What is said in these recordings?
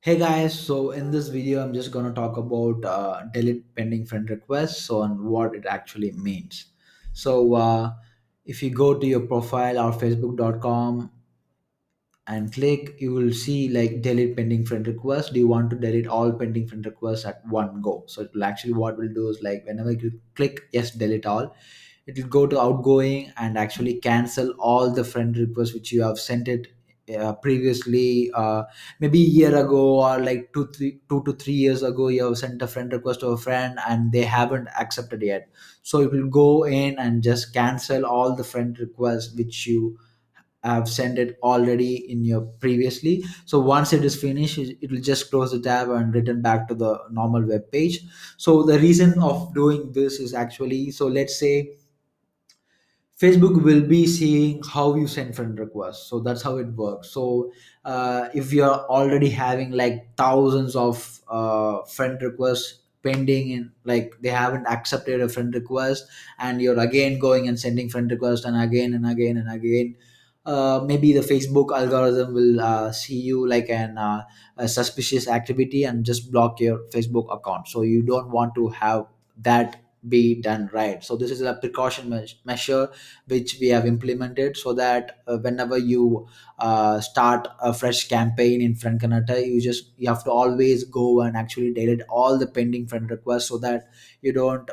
Hey guys, so in this video, I'm just gonna talk about delete pending friend requests so and what it actually means. If you go to your profile or facebook.com and click, you will see like delete pending friend request. Do you want to delete all pending friend requests at one go? So it will actually what we'll do is like whenever you click yes, delete all, it will go to outgoing and actually cancel all the friend requests which you have sent it previously, maybe a year ago or like 2 to 3 years ago. You have sent a friend request to a friend and they haven't accepted yet, so it will go in and just cancel all the friend requests which you have sent it already in your previously. So once it is finished, it will just close the tab and return back to the normal web page. So the reason of doing this is actually, so let's say Facebook will be seeing how you send friend requests. So that's how it works. So if you're already having like thousands of friend requests pending in, like they haven't accepted a friend request, and you're again going and sending friend request and again and again and again, maybe the Facebook algorithm will see you like a suspicious activity and just block your Facebook account. So you don't want to have that be done, right? So this is a precaution measure which we have implemented, so that whenever you start a fresh campaign in friend connector, you have to always go and actually delete all the pending friend requests, so that you don't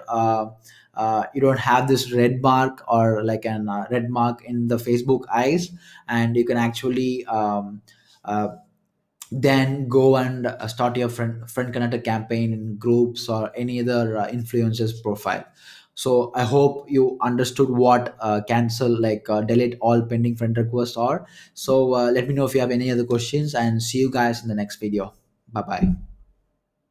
you don't have this red mark or like an red mark in the Facebook eyes. And you can actually uh, then go and start your friend connector campaign in groups or any other influencers profile. So I hope you understood what cancel, like delete all pending friend requests are. So let me know if you have any other questions, and see you guys in the next video. Bye bye.